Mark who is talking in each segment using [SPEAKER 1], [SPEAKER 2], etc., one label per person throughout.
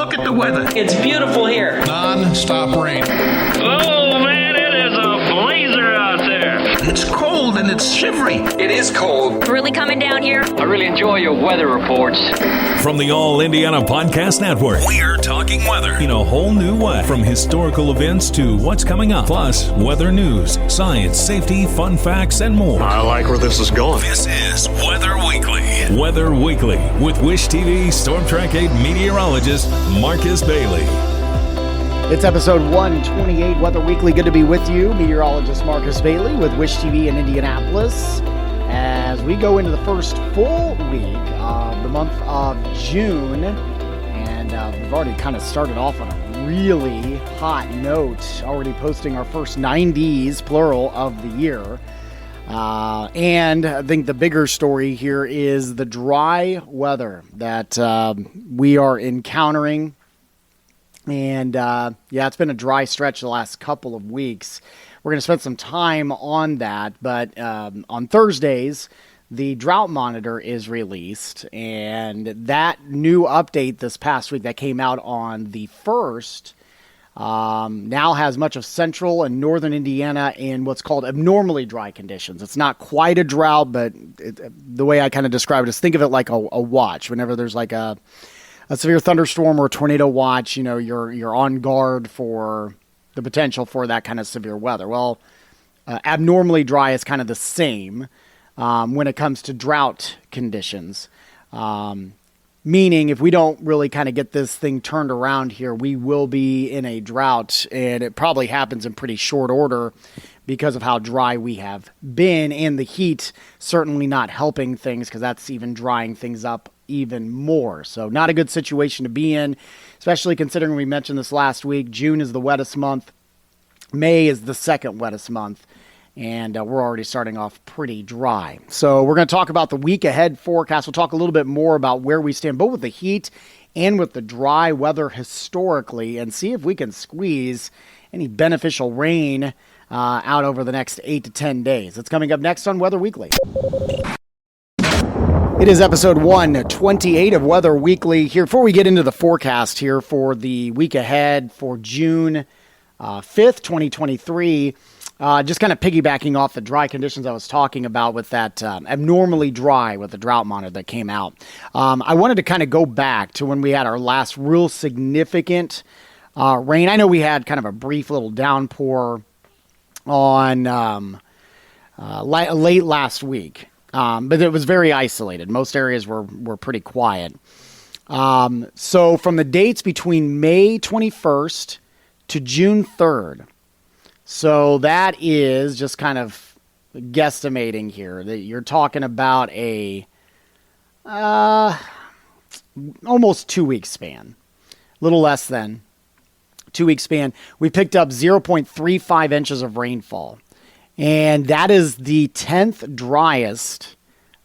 [SPEAKER 1] Look at the weather.
[SPEAKER 2] It's beautiful here.
[SPEAKER 3] Non-stop rain.
[SPEAKER 4] Oh, man, it is a blazer out there.
[SPEAKER 1] It's cold and it's shivery.
[SPEAKER 5] It is cold.
[SPEAKER 6] It's really coming down here.
[SPEAKER 4] I really enjoy your weather reports.
[SPEAKER 7] From the All Indiana Podcast Network, we're talking weather in a whole new way. From historical events to what's coming up, plus weather news, science, safety, fun facts, and more.
[SPEAKER 3] I like where this is going.
[SPEAKER 7] This is Weather Weekly. Weather Weekly with Wish TV Storm Track 8 meteorologist Marcus Bailey.
[SPEAKER 8] It's episode 128, Weather Weekly. Good to be with you, meteorologist Marcus Bailey with Wish TV in Indianapolis, as we go into the first full week of the month of June. And we've already kind of started off on a really hot note, already posting our first 90s, plural, of the year. And I think the bigger story here is the dry weather that we are encountering. And it's been a dry stretch the last couple of weeks. We're going to spend some time on that, but on Thursdays, the drought monitor is released, and that new update this past week that came out on the 1st now has much of central and northern Indiana in what's called abnormally dry conditions. It's not quite a drought, but the way I kind of describe it is, think of it like a watch. Whenever there's like a severe thunderstorm or a tornado watch, you know, you're on guard for the potential for that kind of severe weather. Well, abnormally dry is kind of the same when it comes to drought conditions. Meaning, if we don't really kind of get this thing turned around here, we will be in a drought, and it probably happens in pretty short order because of how dry we have been, and the heat certainly not helping things, because that's even drying things up even more. So not a good situation to be in, especially considering we mentioned this last week. June is the wettest month. May is the second wettest month. And we're already starting off pretty dry. So we're going to talk about the week ahead forecast. We'll talk a little bit more about where we stand, both with the heat and with the dry weather historically, and see if we can squeeze any beneficial rain out over the next 8 to 10 days. It's coming up next on Weather Weekly. It is episode 128 of Weather Weekly. Here, before we get into the forecast here for the week ahead for June 5th, 2023, just kind of piggybacking off the dry conditions I was talking about with that abnormally dry with the drought monitor that came out. I wanted to kind of go back to when we had our last real significant rain. I know we had kind of a brief little downpour on late last week, but it was very isolated. Most areas were pretty quiet. So from the dates between May 21st to June 3rd, so that is just kind of guesstimating here that you're talking about a almost 2 week span, a little less than 2 week span. We picked up 0.35 inches of rainfall, and that is the 10th driest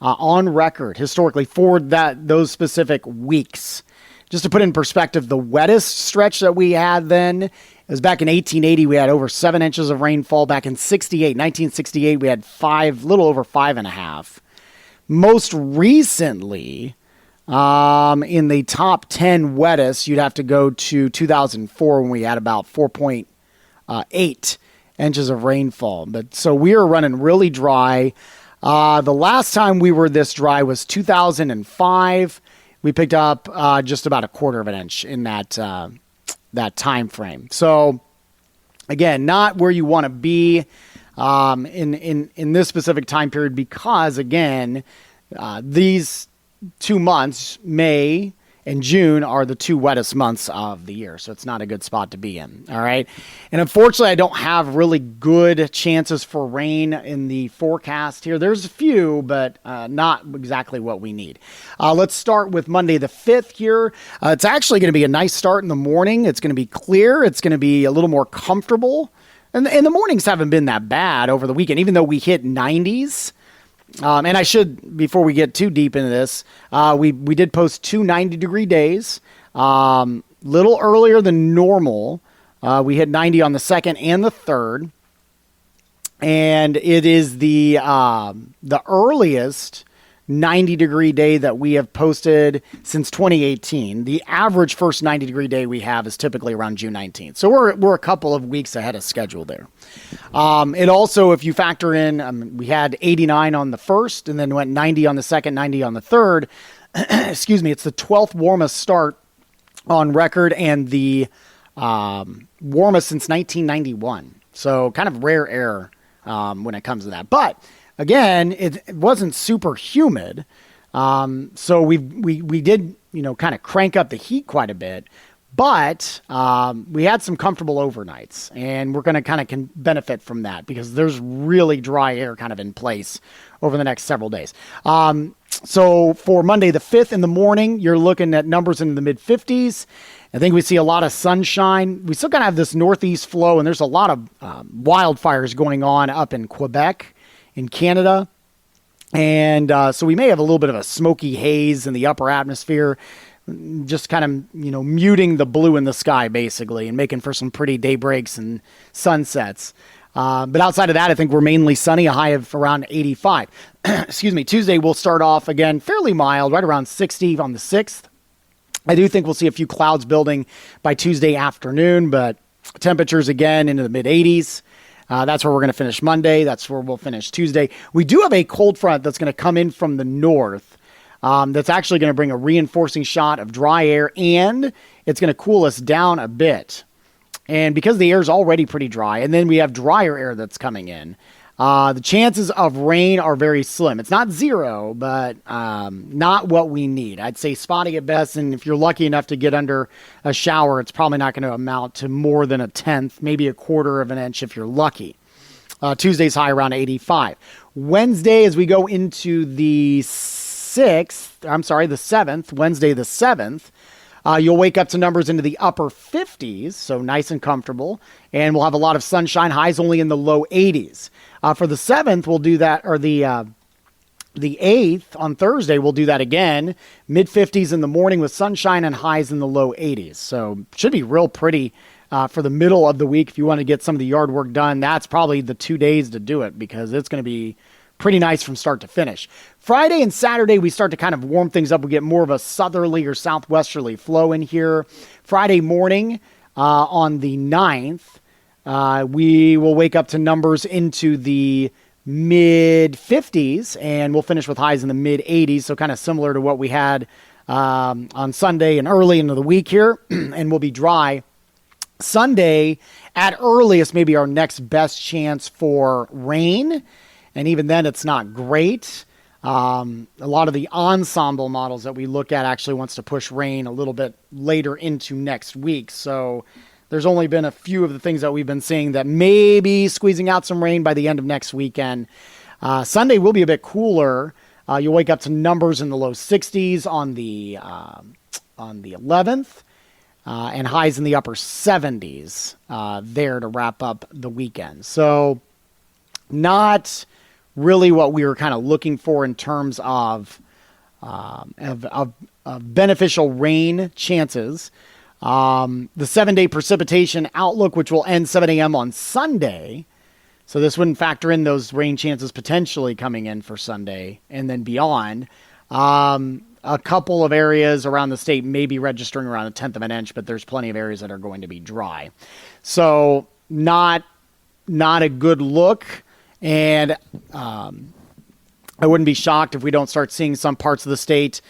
[SPEAKER 8] on record historically for those specific weeks. Just to put in perspective, the wettest stretch that we had then, it was back in 1880. We had over 7 inches of rainfall. Back in 1968, we had little over 5.5. Most recently, in the top 10 wettest, you'd have to go to 2004 when we had about 4.8 inches of rainfall. But so we are running really dry. The last time we were this dry was 2005. We picked up just about a quarter of an inch in that time frame. So again, not where you want to be in this specific time period, because again, these 2 months, May and June, are the 2 wettest months of the year. So it's not a good spot to be in. All right. And unfortunately, I don't have really good chances for rain in the forecast here. There's a few, but not exactly what we need. Let's start with Monday the 5th here. It's actually going to be a nice start in the morning. It's going to be clear. It's going to be a little more comfortable. And the mornings haven't been that bad over the weekend, even though we hit 90s. And I should, before we get too deep into this, we did post 2 90-degree days, little earlier than normal. We hit 90 on the 2nd and the 3rd. And it is the earliest 90-degree day that we have posted since 2018. The average first 90-degree day we have is typically around June 19th. So we're a couple of weeks ahead of schedule there. It also, if you factor in, we had 89 on the first and then went 90 on the second, 90 on the third. Excuse me, it's the 12th warmest start on record and the warmest since 1991. So kind of rare air when it comes to that. But again, it wasn't super humid. So we did, kind of crank up the heat quite a bit. But we had some comfortable overnights, and we're going to kind of benefit from that because there's really dry air kind of in place over the next several days. So for Monday the 5th in the morning, you're looking at numbers in the mid-50s. I think we see a lot of sunshine. We still kind of have this northeast flow, and there's a lot of wildfires going on up in Quebec, in Canada. And so we may have a little bit of a smoky haze in the upper atmosphere, just kind of, muting the blue in the sky, basically, and making for some pretty daybreaks and sunsets. But outside of that, I think we're mainly sunny, a high of around 85. Excuse me. Tuesday, we'll start off, again, fairly mild, right around 60 on the 6th. I do think we'll see a few clouds building by Tuesday afternoon, but temperatures, again, into the mid-80s. That's where we're going to finish Monday. That's where we'll finish Tuesday. We do have a cold front that's going to come in from the north. That's actually going to bring a reinforcing shot of dry air, and it's going to cool us down a bit. And because the air is already pretty dry, and then we have drier air that's coming in, the chances of rain are very slim. It's not zero, but not what we need. I'd say spotty at best, and if you're lucky enough to get under a shower, it's probably not going to amount to more than a tenth, maybe a quarter of an inch if you're lucky. Tuesday's high around 85. Wednesday, as we go into the 7th, Wednesday the 7th, you'll wake up to numbers into the upper 50s, so nice and comfortable, and we'll have a lot of sunshine, highs only in the low 80s. For the 7th, we'll do that, or the 8th on Thursday, we'll do that again, mid-50s in the morning with sunshine and highs in the low 80s. So should be real pretty for the middle of the week. If you want to get some of the yard work done, that's probably the 2 days to do it because it's going to be pretty nice from start to finish. Friday and Saturday, we start to kind of warm things up. We get more of a southerly or southwesterly flow in here. Friday morning on the 9th, we will wake up to numbers into the mid-50s, and we'll finish with highs in the mid-80s, so kind of similar to what we had on Sunday and early into the week here, and we'll be dry. Sunday, at earliest, maybe our next best chance for rain, and even then, it's not great. A lot of the ensemble models that we look at actually wants to push rain a little bit later into next week. So there's only been a few of the things that we've been seeing that may be squeezing out some rain by the end of next weekend. Sunday will be a bit cooler. You'll wake up to numbers in the low 60s on the 11th. And highs in the upper 70s there to wrap up the weekend. So not really what we were kind of looking for in terms of beneficial rain chances. The 7-day precipitation outlook, which will end 7 a.m. on Sunday. So this wouldn't factor in those rain chances potentially coming in for Sunday and then beyond. A couple of areas around the state may be registering around 1/10 of an inch, but there's plenty of areas that are going to be dry. So not a good look. And I wouldn't be shocked if we don't start seeing some parts of the state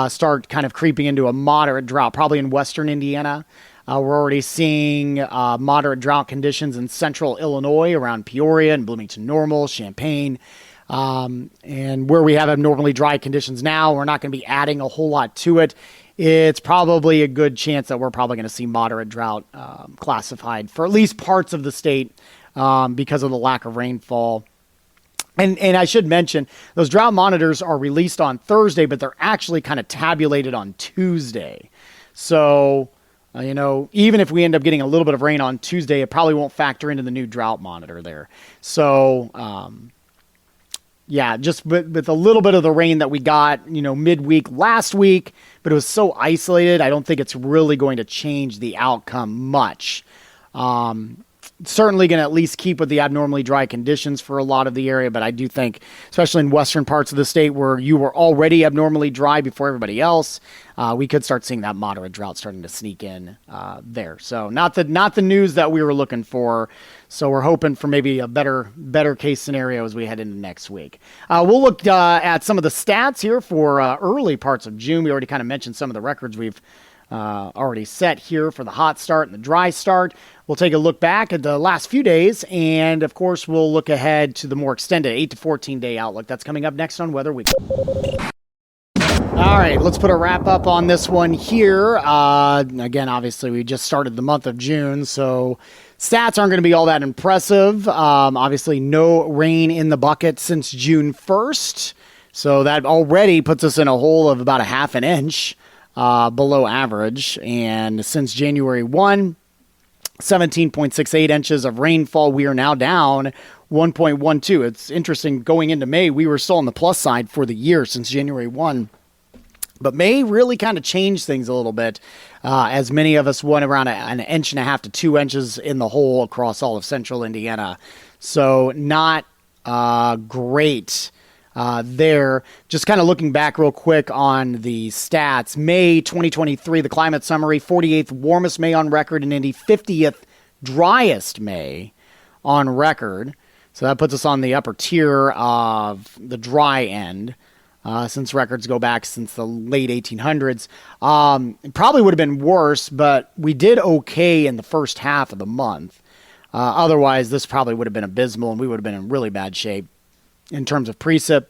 [SPEAKER 8] start kind of creeping into a moderate drought, probably in western Indiana. We're already seeing moderate drought conditions in central Illinois around Peoria and Bloomington Normal, Champaign. And where we have abnormally dry conditions now, we're not going to be adding a whole lot to it. It's probably a good chance that we're probably going to see moderate drought classified for at least parts of the state because of the lack of rainfall. And I should mention, those drought monitors are released on Thursday, but they're actually kind of tabulated on Tuesday. So, even if we end up getting a little bit of rain on Tuesday, it probably won't factor into the new drought monitor there. So, just with a little bit of the rain that we got, midweek last week, but it was so isolated, I don't think it's really going to change the outcome much. certainly going to at least keep with the abnormally dry conditions for a lot of the area. But I do think, especially in western parts of the state where you were already abnormally dry before everybody else, we could start seeing that moderate drought starting to sneak in there. So not the news that we were looking for. So we're hoping for maybe a better case scenario as we head into next week. We'll look at some of the stats here for early parts of June. We already kind of mentioned some of the records we've already set here for the hot start and the dry start. We'll take a look back at the last few days, and of course, we'll look ahead to the more extended 8 to 14 day outlook. That's coming up next on Weather Week. All right, let's put a wrap up on this one here. Again, obviously, we just started the month of June, so stats aren't going to be all that impressive. Obviously, no rain in the bucket since June 1st, so that already puts us in a hole of about a half an inch below average. And since January 1, 17.68 inches of rainfall. We are now down 1.12. It's interesting, going into May, we were still on the plus side for the year since January 1. But May really kind of changed things a little bit, as many of us went around an inch and a half to 2 inches in the hole across all of central Indiana. So not great there. Just kind of looking back real quick on the stats. May 2023, the climate summary, 48th warmest May on record in Indy, 50th driest May on record. So that puts us on the upper tier of the dry end. Since records go back since the late 1800s. It probably would have been worse, but we did okay in the first half of the month. Otherwise, this probably would have been abysmal, and we would have been in really bad shape in terms of precip.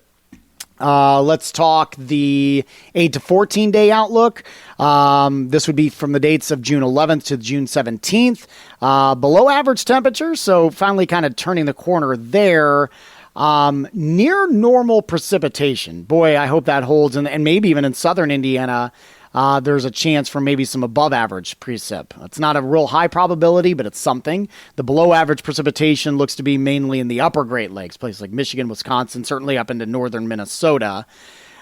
[SPEAKER 8] Let's talk the 8 to 14 day outlook. This would be from the dates of June 11th to June 17th. Below average temperatures, so finally kind of turning the corner there. Near normal precipitation. Boy, I hope that holds. And maybe even in southern Indiana, there's a chance for maybe some above average precip. It's not a real high probability, but it's something. The below average precipitation looks to be mainly in the upper Great Lakes, places like Michigan, Wisconsin, certainly up into northern Minnesota.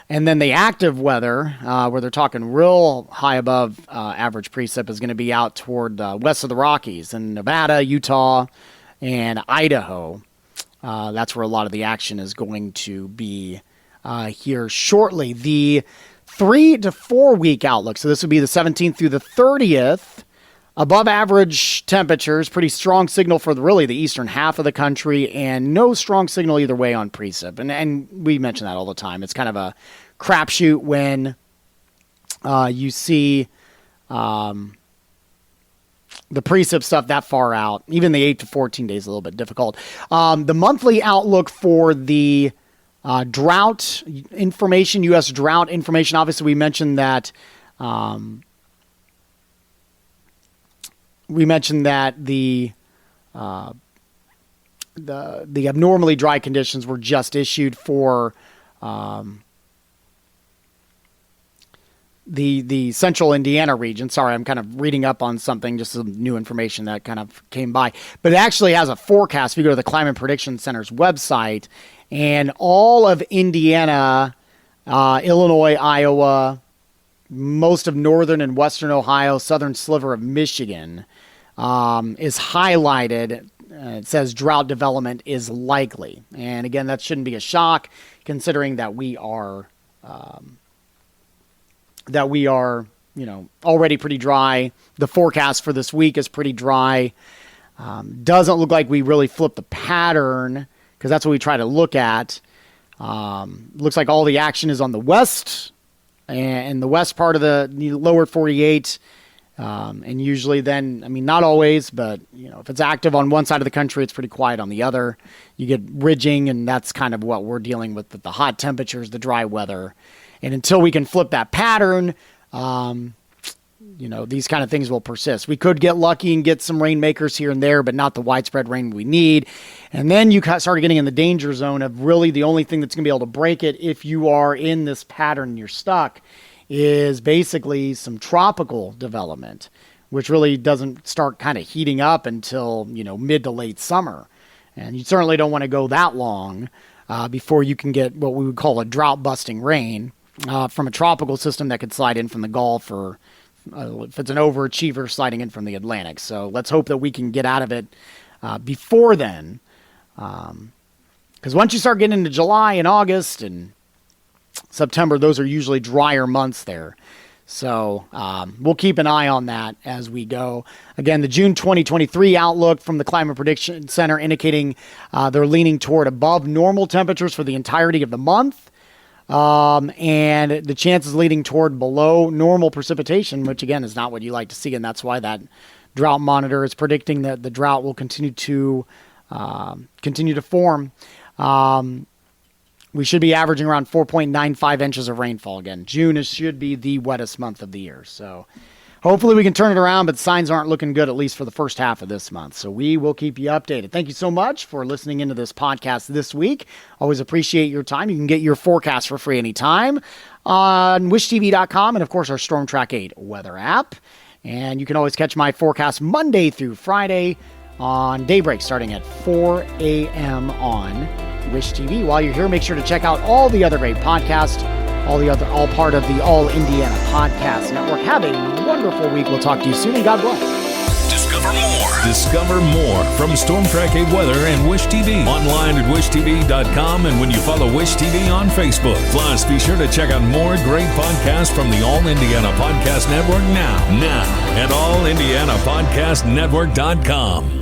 [SPEAKER 8] And then the active weather, where they're talking real high above average precip, is going to be out toward west of the Rockies in Nevada, Utah, and Idaho. That's where a lot of the action is going to be here shortly. The 3 to 4 week outlook, so this would be the 17th through the 30th, above average temperatures, pretty strong signal for really the eastern half of the country, and no strong signal either way on precip. And we mention that all the time. It's kind of a crapshoot when you see the precip stuff that far out. Even the 8 to 14 days is a little bit difficult. The monthly outlook for the drought information, U.S. drought information. Obviously, we mentioned that the abnormally dry conditions were just issued for the central Indiana region. Sorry, I'm kind of reading up on something, just some new information that kind of came by. But it actually has a forecast. If you go to the Climate Prediction Center's website, and all of Indiana, Illinois, Iowa, most of northern and western Ohio, southern sliver of Michigan is highlighted. It says drought development is likely. And again, that shouldn't be a shock, considering that we are already pretty dry. The forecast for this week is pretty dry. Doesn't look like we really flipped the pattern, because that's what we try to look at. Looks like all the action is on the west, and the west part of the lower 48. And usually then, not always, but if it's active on one side of the country, it's pretty quiet on the other. You get ridging, and that's kind of what we're dealing with the hot temperatures, the dry weather. And until we can flip that pattern, these kind of things will persist. We could get lucky and get some rainmakers here and there, but not the widespread rain we need. And then you start getting in the danger zone of really the only thing that's going to be able to break it, if you are in this pattern and you're stuck, is basically some tropical development, which really doesn't start kind of heating up until, mid to late summer. And you certainly don't want to go that long before you can get what we would call a drought-busting rain from a tropical system that could slide in from the Gulf, or if it's an overachiever, sliding in from the Atlantic. So let's hope that we can get out of it before then. Because once you start getting into July and August and September, those are usually drier months there. So we'll keep an eye on that as we go. Again, the June 2023 outlook from the Climate Prediction Center indicating they're leaning toward above normal temperatures for the entirety of the month. And the chances leading toward below normal precipitation, which again is not what you like to see. And that's why that drought monitor is predicting that the drought will continue to form. We should be averaging around 4.95 inches of rainfall again. June should be the wettest month of the year. So hopefully we can turn it around, but signs aren't looking good, at least for the first half of this month. So we will keep you updated. Thank you so much for listening into this podcast this week. Always appreciate your time. You can get your forecast for free anytime on wishtv.com and, of course, our Storm Track 8 weather app. And you can always catch my forecast Monday through Friday on daybreak starting at 4 a.m. on Wish TV. While you're here, make sure to check out all the other great podcasts, all part of the All Indiana Podcast Network. Have a wonderful week. We'll talk to you soon, and God bless.
[SPEAKER 7] Discover more from Storm Track 8 Weather and Wish TV. Online at wishtv.com and when you follow Wish TV on Facebook. Plus, be sure to check out more great podcasts from the All Indiana Podcast Network now at allindianapodcastnetwork.com.